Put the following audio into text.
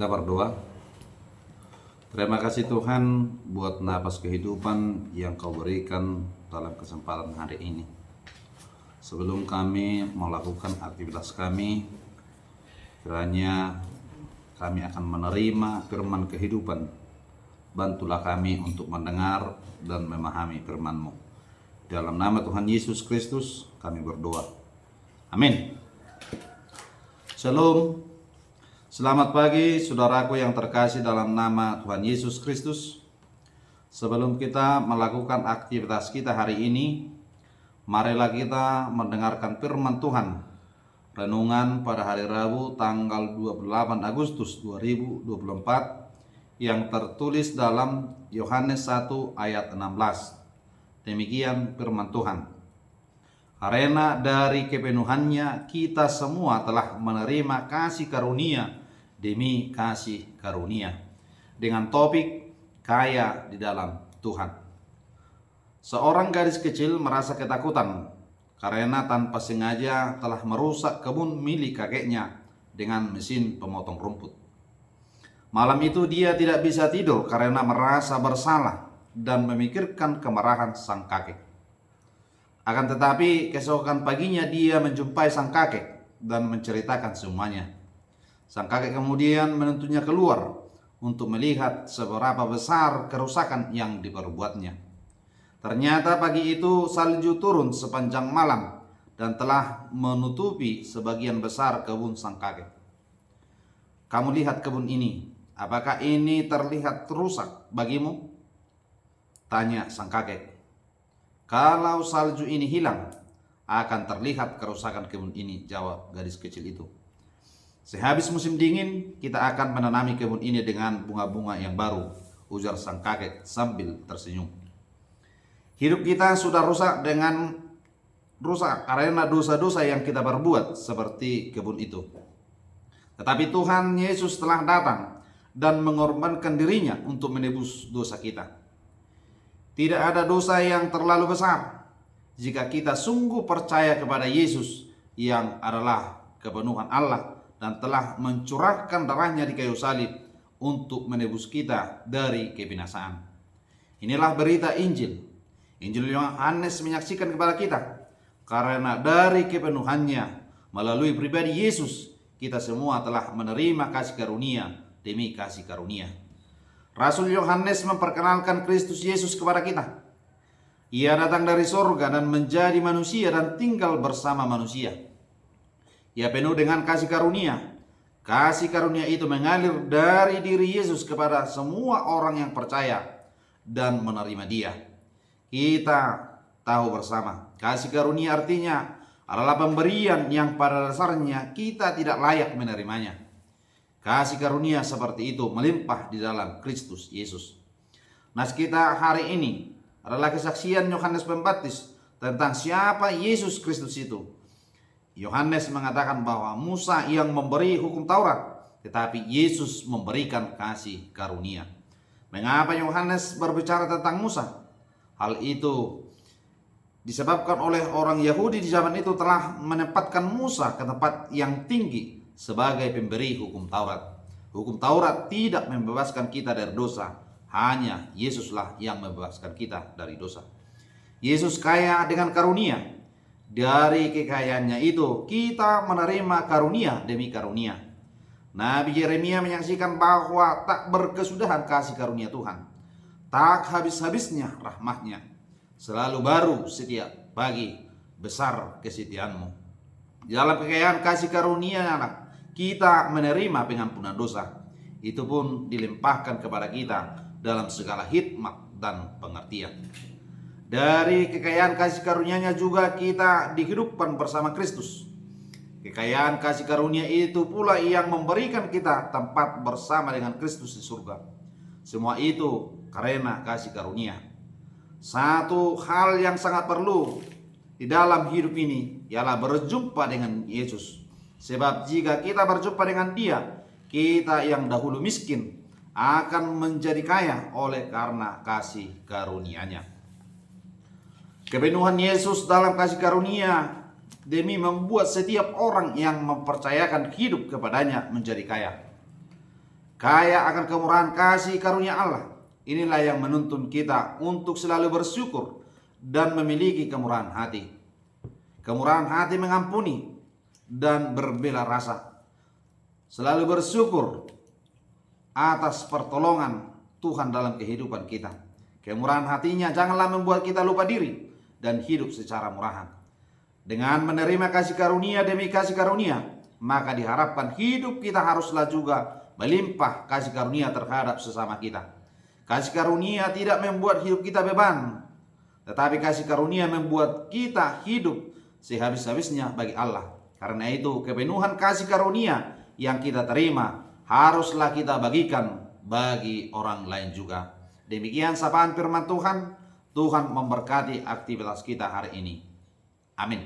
Kita berdoa. Terima kasih Tuhan buat napas kehidupan yang Kau berikan dalam kesempatan hari ini. Sebelum kami melakukan aktivitas kami, kiranya kami akan menerima firman kehidupan. Bantulah kami untuk mendengar dan memahami firman-Mu. Dalam nama Tuhan Yesus Kristus kami berdoa. Amin. Shalom. Selamat pagi saudaraku yang terkasih dalam nama Tuhan Yesus Kristus. Sebelum kita melakukan aktivitas kita hari ini, marilah kita mendengarkan firman Tuhan. Renungan pada hari Rabu tanggal 28 Agustus 2024 yang tertulis dalam Yohanes 1 ayat 16. Demikian firman Tuhan. Karena dari kepenuhannya kita semua telah menerima kasih karunia demi kasih karunia, dengan topik kaya di dalam Tuhan. Seorang gadis kecil merasa ketakutan karena tanpa sengaja telah merusak kebun milik kakeknya dengan mesin pemotong rumput. Malam itu dia tidak bisa tidur karena merasa bersalah dan memikirkan kemarahan sang kakek. Akan tetapi keesokan paginya dia menjumpai sang kakek dan menceritakan semuanya. Sang kakek kemudian menuntunnya keluar untuk melihat seberapa besar kerusakan yang diperbuatnya. Ternyata pagi itu salju turun sepanjang malam dan telah menutupi sebagian besar kebun sang kakek. Kamu lihat kebun ini, apakah ini terlihat rusak bagimu? Tanya sang kakek. Kalau salju ini hilang, akan terlihat kerusakan kebun ini, jawab gadis kecil itu. Sehabis musim dingin, kita akan menanami kebun ini dengan bunga-bunga yang baru, ujar sang kakek sambil tersenyum. Hidup kita sudah rusak karena dosa-dosa yang kita perbuat seperti kebun itu. Tetapi Tuhan Yesus telah datang dan mengorbankan dirinya untuk menebus dosa kita. Tidak ada dosa yang terlalu besar jika kita sungguh percaya kepada Yesus yang adalah kepenuhan Allah dan telah mencurahkan darahnya di kayu salib untuk menebus kita dari kebinasaan. Inilah berita Injil. Injil Yohanes menyaksikan kepada kita, karena dari kepenuhannya melalui pribadi Yesus, kita semua telah menerima kasih karunia demi kasih karunia. Rasul Yohanes memperkenalkan Kristus Yesus kepada kita. Ia datang dari sorga dan menjadi manusia dan tinggal bersama manusia. Ia penuh dengan kasih karunia. Kasih karunia itu mengalir dari diri Yesus kepada semua orang yang percaya dan menerima Dia. Kita tahu bersama, kasih karunia artinya adalah pemberian yang pada dasarnya kita tidak layak menerimanya. Kasih karunia seperti itu melimpah di dalam Kristus Yesus. Nas kita hari ini adalah kesaksian Yohanes Pembaptis tentang siapa Yesus Kristus itu. Yohanes mengatakan bahwa Musa yang memberi hukum Taurat, tetapi Yesus memberikan kasih karunia. Mengapa Yohanes berbicara tentang Musa? Hal itu disebabkan oleh orang Yahudi di zaman itu telah menempatkan Musa ke tempat yang tinggi sebagai pemberi hukum Taurat. Hukum Taurat tidak membebaskan kita dari dosa, hanya Yesuslah yang membebaskan kita dari dosa. Yesus kaya dengan karunia. Dari kekayaannya itu kita menerima karunia demi karunia. Nabi Yeremia menyaksikan bahwa tak berkesudahan kasih karunia Tuhan, tak habis-habisnya rahmatnya, selalu baru setiap pagi, besar kesetiaanmu. Dalam kekayaan kasih karunia kita menerima pengampunan dosa. Itu pun dilimpahkan kepada kita dalam segala hikmat dan pengertian. Dari kekayaan kasih karunia-Nya juga kita dihidupkan bersama Kristus. Kekayaan kasih karunia itu pula yang memberikan kita tempat bersama dengan Kristus di surga. Semua itu karena kasih karunia. Satu hal yang sangat perlu di dalam hidup ini ialah berjumpa dengan Yesus. Sebab jika kita berjumpa dengan Dia, kita yang dahulu miskin akan menjadi kaya oleh karena kasih karunia-Nya. Kepenuhan Yesus dalam kasih karunia demi membuat setiap orang yang mempercayakan hidup kepadanya menjadi kaya. kaya akan kemurahan kasih karunia Allah. Inilah yang menuntun kita untuk selalu bersyukur dan memiliki kemurahan hati. Kemurahan hati mengampuni dan berbela rasa. Selalu bersyukur atas pertolongan Tuhan dalam kehidupan kita. Kemurahan hatinya janganlah membuat kita lupa diri dan hidup secara murahan. Dengan menerima kasih karunia demi kasih karunia, maka diharapkan hidup kita haruslah juga melimpah kasih karunia terhadap sesama kita. Kasih karunia tidak membuat hidup kita beban, tetapi kasih karunia membuat kita hidup sehabis-habisnya bagi Allah. Karena itu kepenuhan kasih karunia yang kita terima haruslah kita bagikan bagi orang lain juga. Demikian sapaan firman Tuhan. Tuhan memberkati aktivitas kita hari ini. Amin.